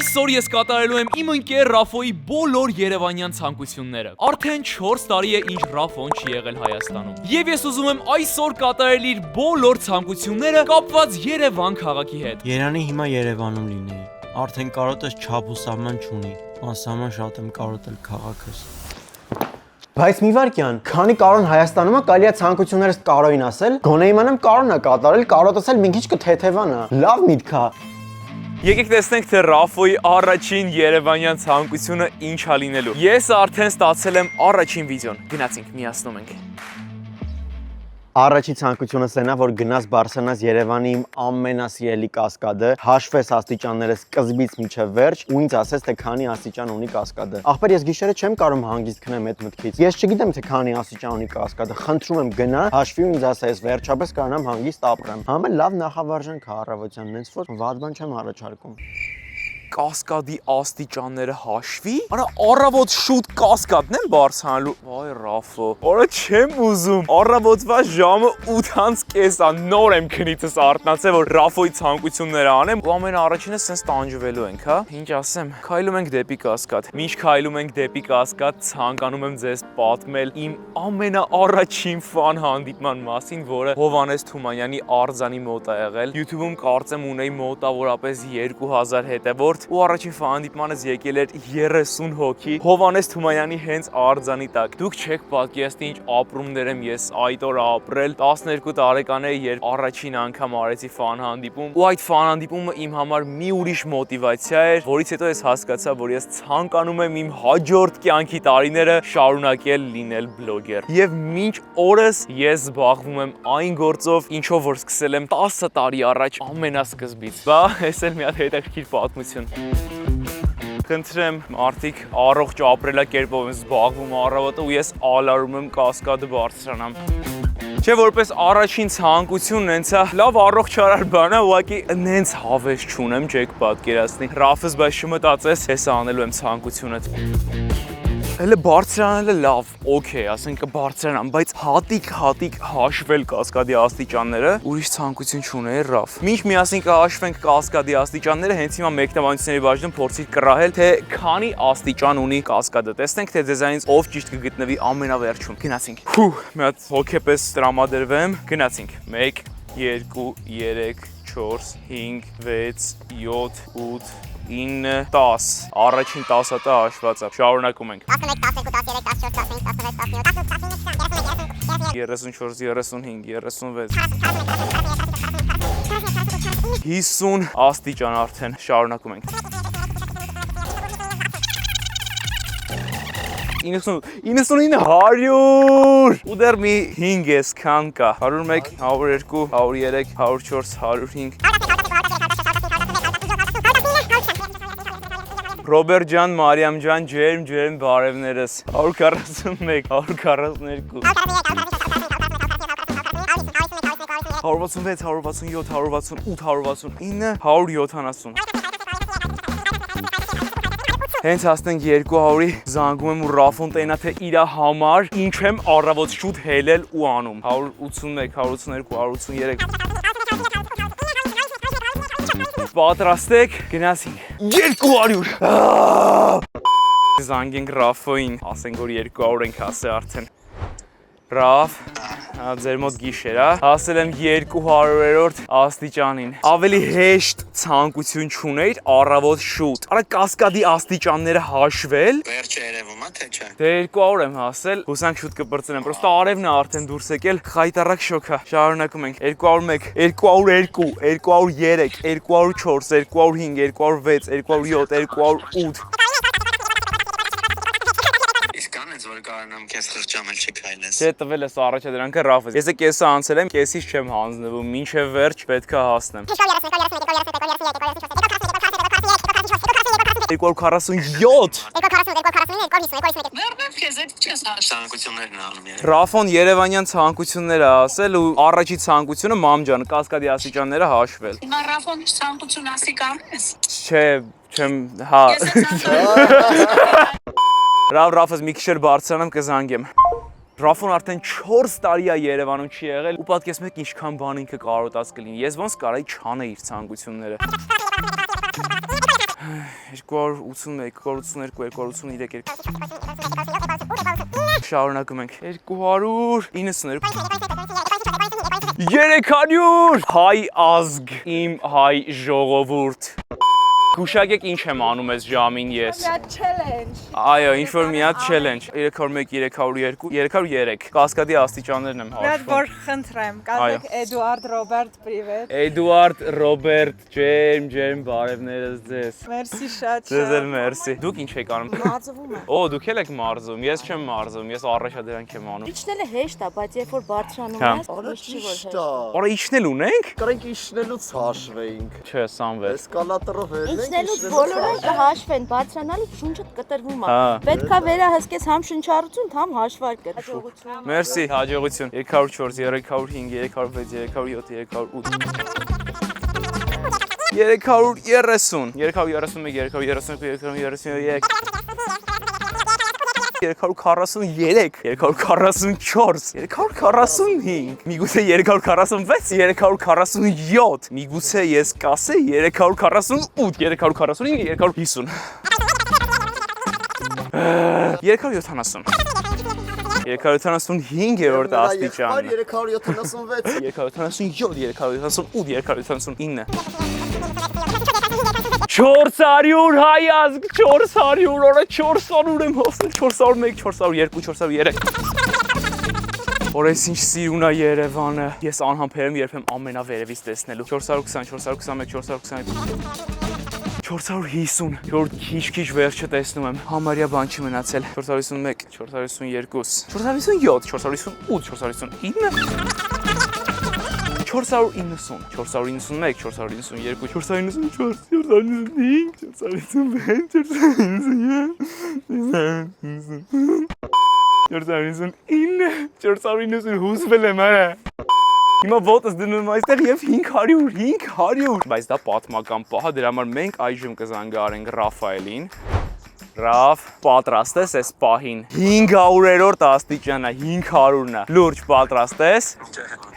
Այսօր ես կատարելու եմ իմ ընկեր Ռաֆոյի բոլոր երևանյան ցանկությունները։ Արդեն 4 տարի է ինչ Ռաֆոն չի եղել Հայաստանում։ Եվ ես ուզում եմ այսօր կատարել իր բոլոր ցանկությունները կապված Երևան քաղաքի հետ։ Երանի հիմա Երևանում լինեի։ Արդեն կարոտես չափ ու սահման չունի։ Անսահման շատ եմ կարոտել քաղաքս։ Բայց մի վարքյան, քանի Կարոն Հայաստանում է, կարելի է ցանկություններս Կարոին ասել, գոնե իմանամ Կարոնն է կատարել, կարոտացել մի քիչ կթեթևանա։ Լավ միտք է։ Եկեք տեսնենք, թե Ռաֆոյի առաջին երևանյան ցանկությունը ինչ է լինելու։ Ես արդեն ստացել եմ առաջին վիդեոն։ Գնացինք, միացնում ենք։ Առաջի ցանկությունս այնա, որ գնաս Բարսելոնաս Երևանի իմ ամենասիրելի կասկադը, հաշվես աստիճանները սկզբից մինչև վերջ ու ինձ ասես, թե քանի աստիճան ունի կասկադը։ Ախպեր, ես գիշերը չեմ կարող հանգիստ քնեմ այդ մտքից։ Ես չգիտեմ, թե քանի աստիճան ունի կասկադը։ Խնդրում եմ գնա, հաշվի ու ինձ ասա, ես վերջապես կարողանամ հանգիստ ապրեմ։ Համը լավ նախավարժանք է առավոտյան, նենց որ վատ բան չեմ առաջարկում։ Կասկադի աստիճանները հաշվի։ Արա առավոտ շուտ կասկադն եմ բարձրանալու։ Վայ Ռաֆո, օրը չեմ ուզում։ Առավոտվա ժամը 8:30 է, նոր եմ քնիցս արթնացել, որ Ռաֆոյի ցանկությունները անեմ։ Ու ամենաառաջինը սենց տանջվելու ենք, հա։ Ինչ ասեմ, քայլում ենք դեպի կասկադ։ Մինչ քայլում ենք դեպի կասկադ, ցանկանում եմ ձեզ պատմել իմ ամենաառաջին ֆան հանդիպման մասին, որը Հովհաննես Թումանյանի արձանի մոտ է եղել։ YouTube-ում կարծեմ ունեի մոտավորապես 2000 հետևորդ ու առաջին հանդիպմանս եկել էր 30 հոգի Հովհաննես Թումանյանի հենց արձանի տակ։ Դուք չեք պատկերացնի ինչ ապրումներ եմ ես այդ օրը ապրել։ 12 տարեկան էի, երբ առաջին անգամ արեցի ֆան հանդիպում, ու այդ ֆան հանդիպումը իմ համար մի ուրիշ մոտիվացիա էր, որից հետո ես հասկացա, որ ես ցանկանում եմ իմ հաջորդ կյանքի տարիները շարունակել լինել բլոգեր։ Եվ մինչ օրս ես զբաղվում եմ այն գործով, ինչով որ սկսել եմ 10 տարի առաջ ամենասկզբից։ Բա, էս էլ մի հատ հետաքրքիր պատմություն։ Խնդրեմ, մարդիկ առողջ ապրելակերպով են զբաղվում առավոտը ու ես ալարում եմ կասկադը բարձրանամ։ Չէ, որպես առաջին ցանկություն նենց է, լավ առողջարար բան է, ուղղակի նենց հավես չունեմ, չեք պատկերացնի։ Ռաֆս, բայց չմտածես, ես անելու եմ ցանկությունդ։ Հələ բարձրանալը լավ, օքեյ, ասենք կբարձրանամ, բայց հատիկ հաշվել կասկադի աստիճանները, ուրիշ ցանկություն չունեի Ռաֆ։ Մինչ միասին կհաշվենք կասկադի աստիճանները, հենց հիմա մեկնաբանությունների բաժնում փորձիր կռահել, թե քանի աստիճան ունի կասկադը։ Տեսնենք, թե ձեզանից ով ճիշտ կգտնվի ամենավերջում։ Գնացինք։ Մի հատ հոգեպես տրամադրվեմ, գնացինք։ 1, 2, 3, 4, 5, 6, 7, 8 9, 10, առաջին 10 հատը հաշված է, շարունակում ենք 11, 12, 13, 14, 15, 34, 35, 50 աստիճան արդեն, շարունակում ենք 99, 100 ու դեռ մի 5 ես քան կա 101, 102, 103, 104, 105 Ռոբերտ ջան, Մարիամ ջան, ջերմ բարևներս 141, 142 166, 167, 168, 169, 170 Հենց հասնենք 200-ի, զանգում եմ ու Ռաֆոն տենա, թե իրա համար ինչ եմ առավոտ շուտ հելել ու անում 181, 182, 183 Պատրաստեք, գնացինք 200 Զանգենք Ռաֆոին, ասենք որ 200 ենք հասել արդեն Ռաֆ, ձեր մոտ գիշեր է, հասել եմ 200-րդ աստիճանին Ավելի հեշտ ցանկություն չունեիր առավոտ շուտ Արա կասկադի աստիճանները հաշվել Վերջը երևում է, թե չէ Դե 200 եմ հասել, հուսանք շուտ կպրծնեմ Պրոստը արևն է արդեն դուրս եկել, խայտարակ շոք է Շարունակում ենք 201, 202, 203, 204, 205, 206, 207, 208 որ կարողանամ քեզ խղճամել չքայլես։ Չէ, տվել ես առաջադրանքը Ռաֆս։ Ես կեսը անցել եմ, կեսից չեմ հանձնվում, մինչև վերջ պետք է հասնեմ։ 247 Ռաֆոն երևանյան ցանկություններ է ասել ու առաջի ցանկությունը մամ ջան, կասկադի աստիճանները հաշվել։ Հիմա Ռաֆոն ցանկություն ասի կանես։ Չէ, չեմ, հա։ Ռաֆս մի քիչ բարձրանամ կզանգեմ։ Ռաֆոն արդեն 4 տարի է Երևանում չի եղել ու պատկերացնում եք ինչքան բան ինքը կարոտած կլինի։ Ես ոնց կարայի չանեի իր ցանկությունները։ 281, 282, 283, շարունակում ենք 292 300 հայ ազգ, իմ հայ ժողովուրդ Գուշակեք ինչ եմ անում ես ժամին ես Միած challenge Այո, ինչ-որ միած challenge 301, 302, 303 Կասկադի աստիճաններն եմ Միած հաշվում որ խնդրեմ, կազմեք Էդուարդ Ռոբերտ պրիվետ Էդուարդ, Ռոբերտ, ջեմ, բարևներս ձեզ Մերսի շատ Ձեզ էլ մերսի Դուք ինչ եք անում Մարզվում եմ։ Օ, դուք էլ եք մարզում, ես չեմ մարզում, ես առաջադրանք եմ անում Իջնելը հեշտ է, բայց երբ որ բարձրանում Հա։ ես, ոչ չի որ հեշտ։ Արա իջնել ունենք Կարենք իջնելուց հաշվեինք։ Չէ, Սամվել Էսկալատորով վերնենք։ Իջնելուց բոլորը կհաշվեն, բարձրանալուց շունչդ կտրվում է։ Հա։ Պետքա վերահսկես համ շնչառություն, համ հաշվարկը։ Մերսի, հաջողություն 304, 305, 306, 307, 308 330, 331, 332, 333, 343, 345, միգուցե 346, 347, միգուցե ես կասե 348, 345, 350 370 375-րդ աստիճանն 376 377, 378, 379 400 հայ ազգ 400 օրը 400 եմ հոսել 401 402 403 Օրես ինչ սիրուն է Երևանը Ես անհամբեր եմ երբ եմ ամենավերևից տեսնելու 420 421 422 450 Որ քիչ վերջը տեսնում եմ Համարյա բան չի մնացել 451 452 457 458 459 490 491 492 494 495 496 հուսվել եմ արա Հիմա ոտս դնում այստեղ եւ 500 Բայց դա պատմական պահ դրա համար մենք այժմ կզանգահարենք Ռաֆայելին Ռաֆ, պատրաստ ես այս պահին 500-րդ աստիճանա 500-ն է Լուրջ պատրաստ ես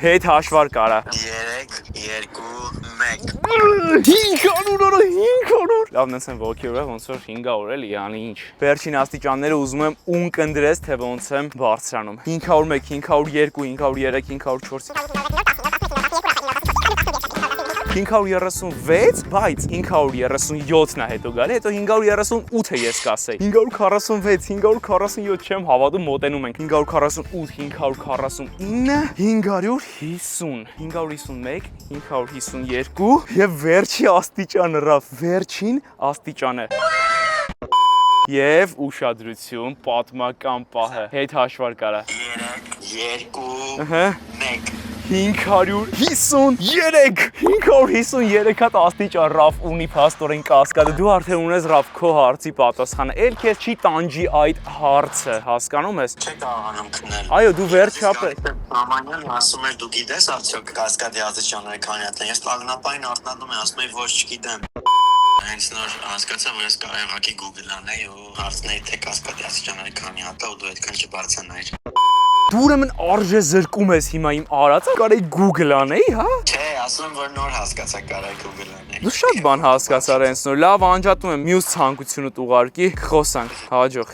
Հետ հաշվարկ արա 3 2 1 500 օրը 500 Լավ նենց են ոգեորը ոնց որ 500 էլի անի ինչ Վերջին աստիճանները ուզում եմ ուն կնդրես թե ոնց եմ բարձրանում 501 502 503 504 536, բայց 537-ն է հետո գալի, հետո 538-ը ես կասեի 546, 547 չեմ հավատում, մոտենում ենք 548, 549, 550, 551, 552 եւ վերջի աստիճանը, Ռաֆ, վերջին աստիճանը Եվ ուշադրություն, պատմական պահը, հետ հաշվարկ արա 3 2 1 553 հատ աստիճան Ռաֆ ունի փաստորեն կասկադը Դու արդեն ունես Ռաֆ քո հարցի պատասխանը Էլ քեզ չի տանջի այդ հարցը Հասկանում ես Չէ կարողանում քնել Այո դու վերջապես Ամանյան ասում էր դու գիտես արդյոք կասկադի աստիճանները քանի հատ են Ես տագնապային արթնանում եմ ասում եմ ոչ չգիտեմ Հենց նոր հասկացա որ ես կարող եմ ուղղակի Google անել ու հարցնել թե կասկադի աստիճանները քանի հատ է ու դու այդքան չբարձրանայիր Դու ուրեմն արժե զրկում ես հիմա իմ արածը կարեի Google անեի, հա? Չէ, ասում եմ որ նոր հասկացա կարայի Google անել Դու շատ բան հասկացար հենց նոր, լավ անջատում եմ մյուս ցանկությունդ ուղարկի, խոսանք, հաջող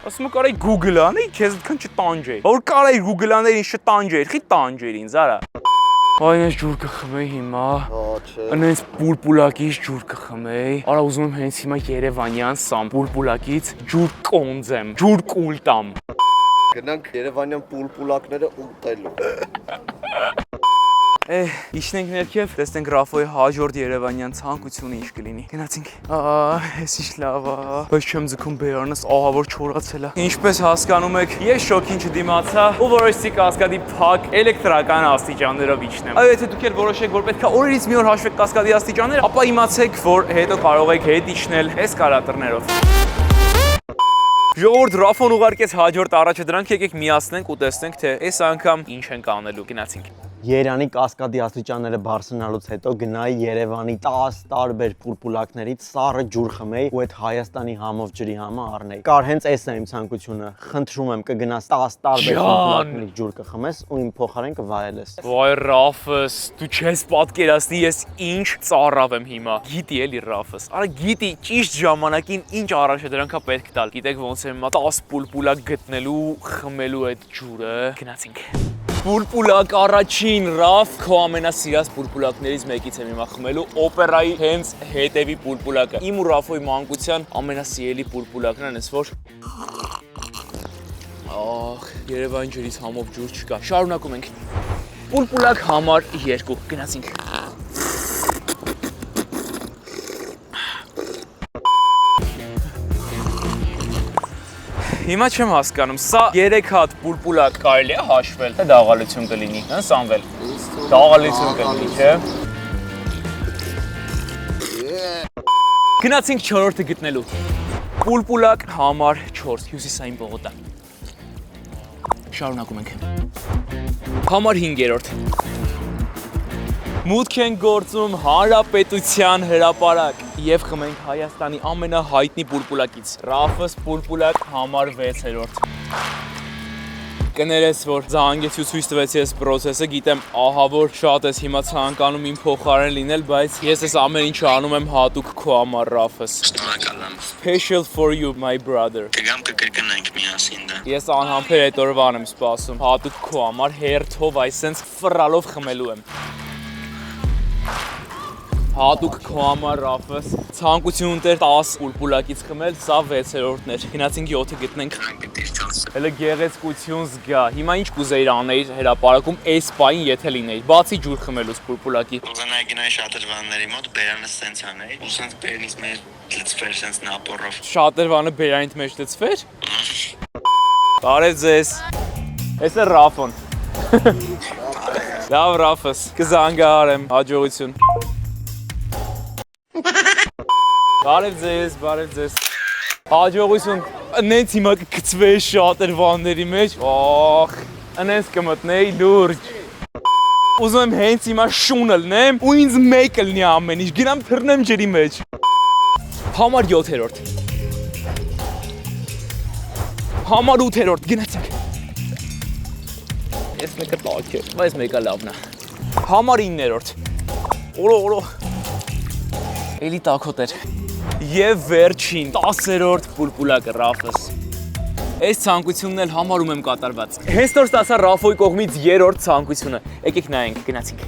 Ասում եմ կարեի Google անեի, քեզ այդքան չտանջեի Որ կարեի Google անել, ինչ չտանջեիր, խի տանջեիր ինձ, արա Այ ես ջուր կխմեի հիմա Անենց պուլպուլակից ջուր կխմեի Արա ուզում եմ հենց հիմա Երևանյան սամ պուլպուլակից ջուր կոնձեմ, ջուր կուլ տամ Գնանք Երևանյան պուլպուլակները ուտելու։ Իջնենք ներքև, տեսնենք Ռաֆոյի հաջորդ Երևանյան ցանկությունը ինչ կլինի։ Գնացինք։ Էս ինչ լավ է։ Բայց չեմ ձգում բերանս, ահա որ չորացել է։ Ինչպես հասկանում եք, ես շոկին չդիմացա ու որոշեցի կասկադի փակ էլեկտրական աստիճաններով իջնեմ։ Այո, եթե դուք էլ որոշեք, որ պետք է օրերից մի օր հաշվեք կասկադի աստիճանները, ապա իմացեք, որ հետո կարող եք հետ իջնել էսկալատորներով։ Ժողովուրդ Ռաֆոն ուղարկեց հաջորդ առաջադրանք, եկեք միացնենք ու տեսնենք, թե այս անգամ ինչ ենք անելու։ Գնացինք։ Երանի կասկադի աստիճանները բարձրանալուց հետո գնայի Երևանի 10 տարբեր պուլպուլակներից սառը ջուր խմեի ու այդ Հայաստանի համով ջրի համը առնեի։ Կար հենց էս է իմ ցանկությունը։ Խնդրում եմ կգնաս 10 տարբեր պուլպուլակներից ջուր կխմես ու իմ փոխարեն կվայելես։ Վայ Ռաֆս, դու չես պատկերացնի ես ինչ ծառավ եմ հիմա։ Գիտի էլի Ռաֆս։ Արա գիտի ճիշտ ժամանակին ինչ առաջադրանքա պետք տալ։ Գիտեք ոնց եմ 10 պուլպուլակ գտնելու, խմելու այդ ջուրը։ Գնացինք։ Պուլպուլակ առաջին Ռաֆ, քո ամենասիրած պուլպուլակներից մեկից եմ հիմա խմելու օպերայի հենց հետևի պուլպուլակը։ Իմ ու Ռաֆոյի մանկության ամենասիրելի պուլպուլակն է, այնպես որ Ահ, Երևանի ջրից համով ջուր չկա։ Շարունակում ենք։ Պուլպուլակ համար 2 գնացինք։ Հիմա չեմ հասկանում, սա 3 հատ պուլպուլակ կարելի է հաշվել, թե դաղալություն կլինի, հա Սամվել։ Դաղալություն կլինի, չէ։ Գնացինք 4-րդը գտնելու։ Պուլպուլակ համար 4 հյուսիսային պողոտա։ Շարունակում ենք։ Համար 5-րդ։ Մուտք են գործում Հանրապետության հրապարակ եւ խմենք Հայաստանի ամենահայտնի պուլպուլակից։ Ռաֆս պուլպուլակ համար 6-րդ։ Կներես, որ զանգեցի ու ցույց տվեցի այս process-ը, գիտեմ, ահա որ շատ ես հիմա ցանկանում իմ փոխարեն լինել, բայց ես այս ամեն ինչը անում եմ հատուկ քո համար, Ռաֆս։ Շնորհակալ եմ։ Special for you, my brother։ Կգամ կկրկնենք միասին դա։ Ես անհամբեր այդ օրվան եմ սպասում, հատուկ քո համար հերթով այսենց ֆռալով խմելու եմ։ Հատուկ քո համար Ռաֆս, ցանկություն ուներ 10 պուլպուլակից խմել, սա 6-րդն էր։ Գնացինք 7-ը գտնենք։ Հələ գեղեցկություն զգա։ Հիմա ինչ կուզեիր անեիր հրապարակում այս պահին եթե լինեիր, բացի ջուր խմելուց պուլպուլակի։ Ուզենայի գնայի շատրվանների մոտ, բերանս սենց անեի, ու սենց բերանից մեր լծվեր սենց նապորով։ Շատրվանը բերանիդ մեջ լցվեր։ Բարև ձեզ։ Էս է Ռաֆոն։ Լավ Ռաֆս, կզանգահարեմ, հաջողություն։ Բարև ձեզ, բարև ձեզ։ Հաջողություն։ Նենց հիմա կգցվեի շատրվանների մեջ։ Ախ, նենց կմտնեի լուրջ։ Ուզում եմ հենց հիմա շունը լնեմ ու ինձ մեկ լնի ամեն ինչ, գնամ թռնեմ ջրի մեջ։ Համար 7-րդ։ Համար 8-րդ, գնացինք։ Ես մեկը տակ է, բայց մեկը լավն է։ Համար 9-րդ։ Օրո։ Էլի տակոտ էր։ Եվ վերջին 10-րդ պուլպուլակը Ռաֆս։ Այս ցանկությունն էլ համարում եմ կատարված։ Հենց նոր ստացա Ռաֆոյի կողմից 3-րդ ցանկությունը։ Եկեք նայենք, գնացինք։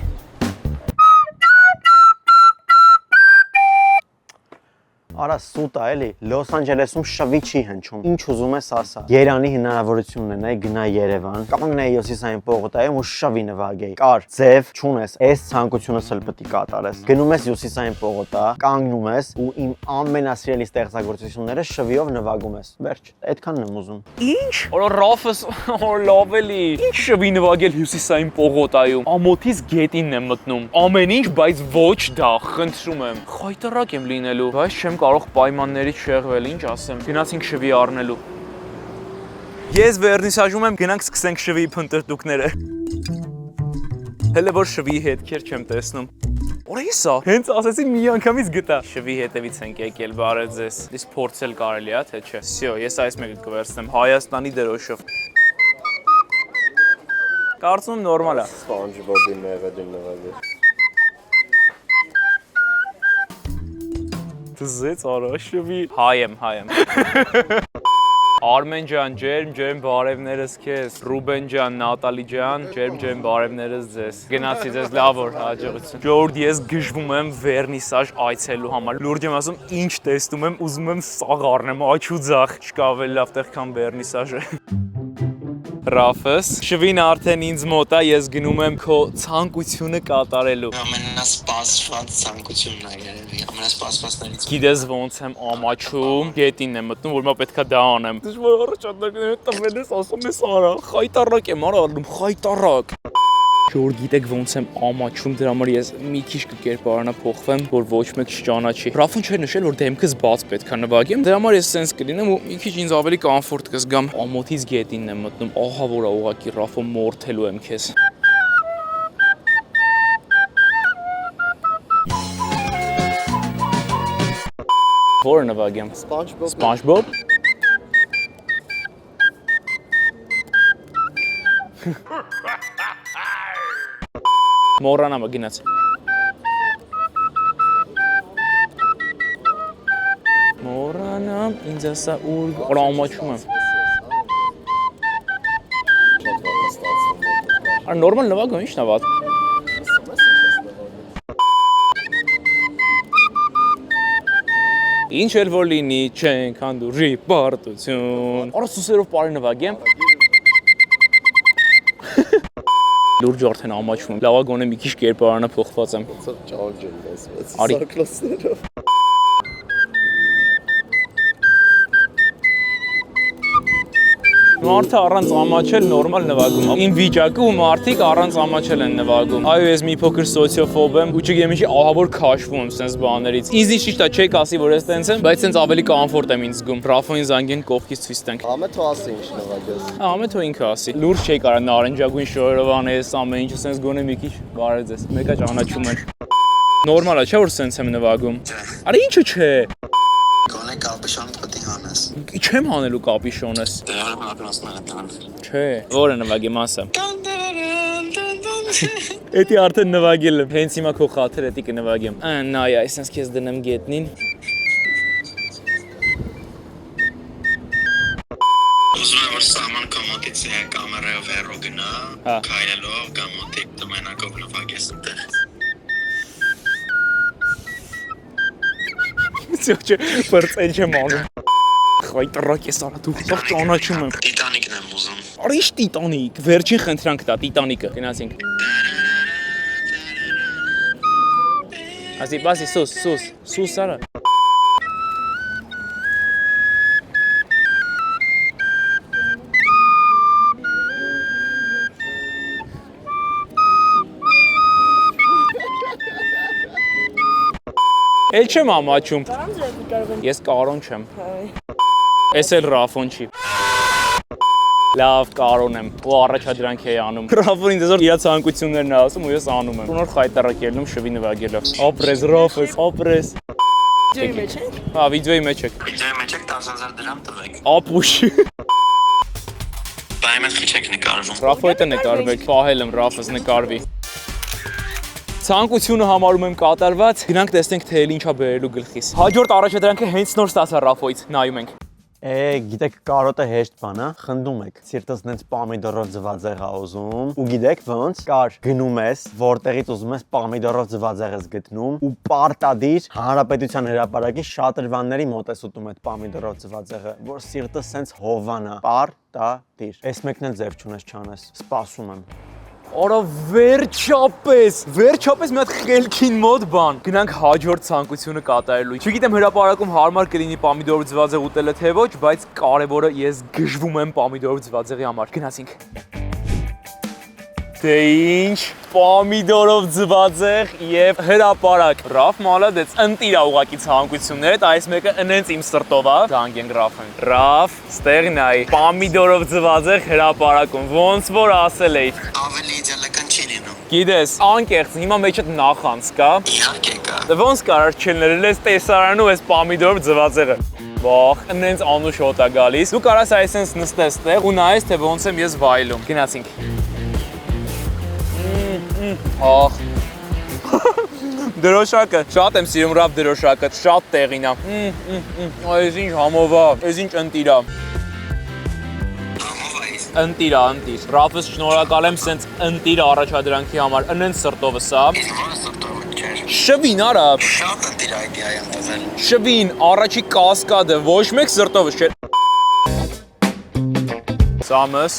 Արա սուտ է էլի, Լոս Անջելեսում շվի չի հնչում։ Ինչ ուզում ես ասա։ Երանի հնարավորությունն ունենայի գնա Երևան, կանգնեի Հյուսիսային պողոտայում ու շվի նվագեի։ Կար, ձև, չունես, այս ցանկությունս էլ պետք է կատարես։ Գնում ես Հյուսիսային պողոտա, կանգնում ես ու իմ ամենասիրելի ստեղծագործությունները շվիով նվագում ես։ Վերջ, այդքանն եմ ուզում։ Ինչ? Օր Ռաֆս, լավ էլի։ Ինչ շվի նվագել Հյուսիսային պողոտայում։ Ամոթից գետինն եմ մտնում։ Ամեն ինչ, բայց ոչ դա, խնդրում եմ։ Խայտարակ եմ լինելու, բայց չեմ կարող պայմաններից շեղվել, ինչ ասեմ։ Գնացինք շվի առնելու։ Ես վերնիսաժում եմ, գնանք սկսենք շվի փնտրտուքները։ Հələ որ շվի հետքեր չեմ տեսնում։ Օր է սա։ Հենց ասեցի մի անգամից գտա։ Շվի հետևից ենք եկել, բարև ձեզ։ Իսկ փորձել կարելի է, թե չէ։ Всё, ես այս մեկը կվերցնեմ Հայաստանի դրոշով։ Կարծում եմ նորմալ է։ SpongeBob-ի մեղեդին նվագել։ Ձեզ արաշվի։ Հայ եմ։ Արմեն ջան, ջերմ բարևներս քեզ։ Ռուբեն ջան, Նատալի ջան, ջերմ բարևներս ձեզ։ Գնացի ձեզ լավ օր, հաջողություն։ Ժողովուրդ, ես գժվում եմ վերնիսաժ այցելու համար։ Լուրջ եմ ասում, ինչ տեսնում եմ, ուզում եմ սաղ առնեմ, աչ ու ձախ։ Չկա ավելի լավ տեղ, քան վերնիսաժը։ Ռաֆս, շվին արդեն ինձ մոտ է, ես գնում եմ քո ցանկությունը կատարելու։ Ամենասպասված ցանկությունն է երևի, ամենասպասվածներից։ Գիտես ոնց եմ ամաչում, գետինն եմ մտնում, որ մա պետքա դա անեմ։ Դժվար առաջադրանքները տվել ես, ասում ես արա, խայտարակ եմ անում, խայտարակ։ Ժողովուրդ, գիտեք ոնց եմ ամաչում, դրա համար ես մի քիչ կկերպարանափոխվեմ, որ ոչ մեկ չճանաչի։ Ռաֆոն չէր նշել, որ դեմքս բաց պետքա նվագեմ, դրա համար ես սենց կլինեմ ու մի քիչ ինձ ավելի կոմֆորտ կզգամ։ Ամոթից գետինն եմ մտնում, ահա որ ուղղակի Ռաֆոն մորթելու եմ քեզ։ Որը նվագեմ։ SpongeBob։ SpongeBob։ Մոռանամ գնաց։ Մոռանամ, ինձ ասա ուր ամաչում եմ։ Արա նորմալ նվագում, ի՞նչն է վատ։ Ինչ էլ որ լինի, չենք հանդուրժի պարտություն։ Արա սուսերով բարի նվագեմ։ Լուրջ արդեն ամաչում եմ։ Լավա գոնե մի քիչ կերպարանը փոխված եմ։ Արի։ Մարդը առանց ամաչել նորմալ նվագում է։ Իմ վիճակը ու մարդիկ առանց ամաչել են նվագում։ Այո, ես մի փոքր սոցիոֆոբ եմ, ու չգիտեմ ինչի ահավոր քաշվում եմ sense բաներից։ Ինձ ճիշտ է, չեք ասի, որ ես տենց եմ, բայց sense ավելի կոմֆորտ եմ ինձ զգում։ Ռաֆոին զանգեն կողքից ցույց տանք։ Ամեթո ասի ինչ նվագես։ Ամեթո ինքը ասի։ Լուրջ չի կարա նարնջագույն շորերով անես ամեն ինչը sense գոնե մի քիչ բարեց ես։ Մեկը ճանաչում են։ Նորմալ է, չէ՞ որ sense եմ նվագում։ Արա ինչու՞ չէ։ Գոնե կապիշոն պետք է հանես։ Չեմ հանելու կապիշոնս։ Դե արում ապրասները տան։ Չէ, որը նվագեմ ասա։ Էդի արդեն նվագել եմ։ Հենց հիմա քո խաթր էդի կնվագեմ։ Նայ, այսպես քեզ դնեմ գետնին։ Ուզում եմ որ սաման կոմոտից կամերայով հեռու գնա, քայլելով կոմոտի տմենակով նվագես այդտեղ։ Չէ, բրծել չեմ անում։ Խայ տրակ ես արա դու սա ճանաչում եմ։ Տիտանիկն եմ ուզում։ Արա ի՞նչ Տիտանիկ։ Վերջին խնդրանք դա Տիտանիկը։ Գնացինք։ Ասի, բասի սուս արա։ Էլ չեմ ամաչում։ Ես կարոն չեմ։ Ես էլ Ռաֆոն չի։ Լավ, կարոն եմ ու առաջադրանք էի անում։ Ռաֆոն ինձ այսօր իր ցանկություններն է ասում ու ես անում եմ։ Նոր խայտարակ ելնում շվի նվագելով։ Ապրես Ռաֆոս, ապրես։ Ջոյի մեջ ենք։ Հա, վիդեոյի մեջ եք։ Դե մեջ եք 10000 դրամ տվեք։ Ապուշ։ Բայց մենք քիչ եք նկարվում։ Ռաֆոյտը նկարվեք, պահել եմ Ռաֆոս նկարվի։ Ցանկությունը համարում եմ կատարված։ Գնանք տեսնենք թե էլ ինչա բերելու գլխիս։ Հաջորդ առաջադրանքը հենց նոր ստացա Ռաֆոյից, նայում ենք։ Գիտեք, կարոտը հեշտ բան է, խնդում եք։ Սիրտս նենց պամիդորով ձվածեղ ա ուզում։ Ու գիտեք ոնց, կար գնում ես, որտեղից ուզում ես պամիդորով ձվածեղ ես գտնում ու պարտադիր Հանրապետության հրապարակի շատրվանների մոտ ես ուտում այդ պամիդորով ձվածեղը, որ սիրտս սենց հովան է։ Պարտադիր։ Էս մեկն էլ ձև չունես չանես։ Սպասում եմ։ Արա վերջապես մի հատ խելքին մոտ բան։ Գնանք հաջորդ ցանկությունը կատարելու։ Չգիտեմ հրապարակում հարմար կլինի պամիդորով ձվածեղ ուտելը թե ոչ, բայց կարևորը ես գժվում եմ պամիդորով ձվածեղի համար։ Գնացինք։ Դե ինչ, պամիդորով ձվածեղ եւ հրապարակ։ Ռաֆ մալադեց, ընտիրա ուղակի ցանկություններդ, այս մեկը ընենց իմ սրտով է։ Դանգենք Ռաֆին։ Ռաֆ, ստեղ նայ, պամիդորով ձվածեղ հրապարակում, ոնց որ ասել էի։ Ավելի իդեալական չի լինում։ Գիտես, անկեղծ, հիմա մեջդ նախանց կա։ Իհարկե կա։ Դե ոնց կարար չլինել այս տեսարանը ու այս պամիդորով ձվածեղը։ Բախ, ընենց անուշ հոտ է գալիս։ Դու կարաս այսպես նստես տեղ ու նայես թե ոնց եմ ես վայելում։ Գնացինք։ Ախ։ Դրոշակը, շատ եմ սիրում Ռաֆ դրոշակը, շատ տեղին է։ Այս ինչ համով է, այս ինչ ընտիր է։ Ընտիր։ Ռաֆս շնորհակալ եմ սենց ընտիր առաջադրանքի համար, ընենց սրտովս է։ Շվին արա։ Շատ ընտիր այդիա եմ տվել։ Շվին, առաջի կասկադը, ոչ մեկ սրտովս չէ։ Սամս,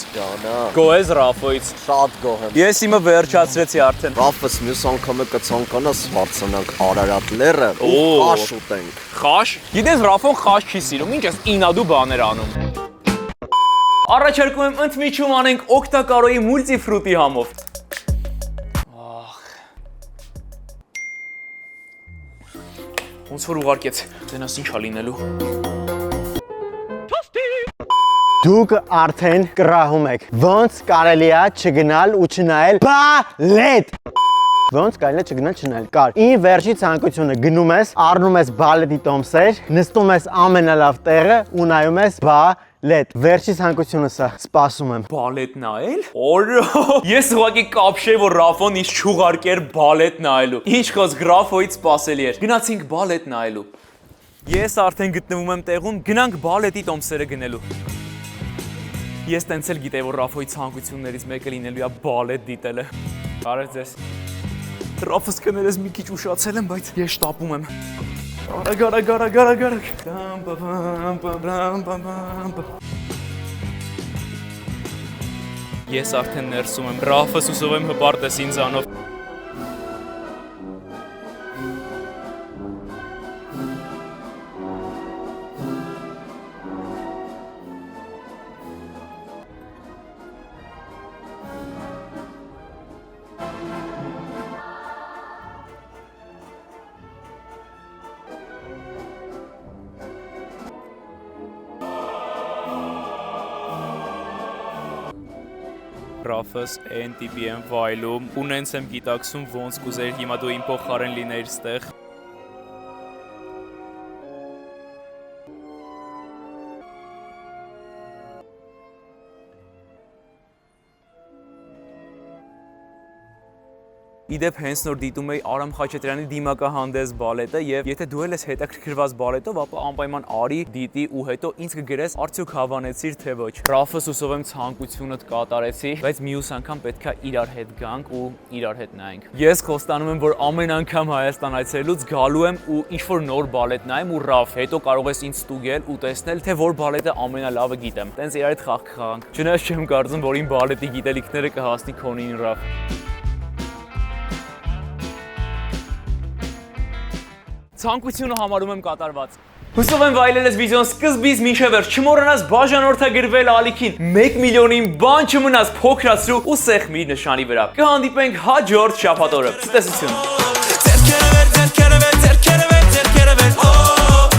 գոհ ես Ռաֆոյից։ Շատ գոհ եմ։ Ես իմը վերջացրեցի արդեն։ Ռաֆս մյուս անգամը կցանկանաս հարցնանք Արարատ լեռը ու Օ։ խաշ ուտենք։ Խաշ։ Գիտես Ռաֆոն խաշ չի սիրում, ինչ ես ինադու բաներ անում։ Առաջարկում եմ ընդմիջում անենք օգտակարոյի մուլտիֆրուտի համով։ Ոնց որ ուղարկեց, դենաս ինչ ա լինելու։ Դուք արդեն կռահում եք, ոնց կարելի է չգնալ ու չնայել բալետ։ Ոնց կարելի է չգնալ չնայել։ Կար։ Ին վերջի ցանկությունը գնում ես, առնում ես բալետի տոմսեր, նստում ես ամենալավ տեղը ու նայում ես բալետ։ Վերջի ցանկությունը սա։ Սպասում եմ։ Բալետ նայել։ Օրո։ Ես ուղղակի կապշեի, որ Ռաֆոն ինձ չուղարկեր բալետ նայելու։ Ինչ խոսք Ռաֆոից սպասելի էր։ Գնացինք բալետ նայելու։ Ես արդեն գտնվում եմ տեղում, գնանք բալետի տոմսերը գնելու։ Ես տենց էլ գիտեի, որ Ռաֆոյի ցանկություններից մեկը լինելու է բալետ դիտելը։ Բարև ձեզ։ Ռաֆս կներես մի քիչ ուշացել եմ, բայց ես շտապում եմ։ Արագ։ Ես արդեն ներսում եմ, Ռաֆս ուսով եմ հպարտես ինձանով։ Ռաֆս այն տիպի եմ վայլում, ու նենց եմ գիտակցում ոնց կուզեիր հիմա դու իմ փոխարեն լինեիր ստեղ։ Իդեպ հենց նոր դիտում էի Արամ Խաչատրյանի դիմակահանդես բալետը եւ եթե դու ես հետաքրքրված բալետով, ապա անպայման արի, դիտի ու հետո ինձ կգրես արդյոք հավանեցիր թե ոչ։ Ռաֆս ուսով եմ ցանկությունդ կատարեցի, բայց մյուս անգամ պետքա իրար հետ գանք ու իրար հետ նայենք։ Ես խոստանում եմ, որ ամեն անգամ Հայաստան այցելուց գալու եմ ու ինչ-որ նոր բալետ նայեմ ու Ռաֆ, հետո կարող ես ինձ ստուգել ու տեսնել, թե որ բալետը ամենալավը գիտեմ։ Տենց իրար հետ խաղ կխաղանք։ Չնայած չեմ կարծում, որ իմ բալետի գիտելիքները կհասնի քոնին Ռաֆ։ Ցանկությունը համարում եմ կատարված։ Հուսով եմ վայելել ես վիդեոն սկզբից մինչև վերջ, չմոռանաս բաժանորդագրվել ալիքին, 1 միլիոնին բան չմնաս փոքրացրու ու սեղմի նշանի վրա։ Կհանդիպենք հաջորդ շաբաթ օրը։ Ցտեսություն։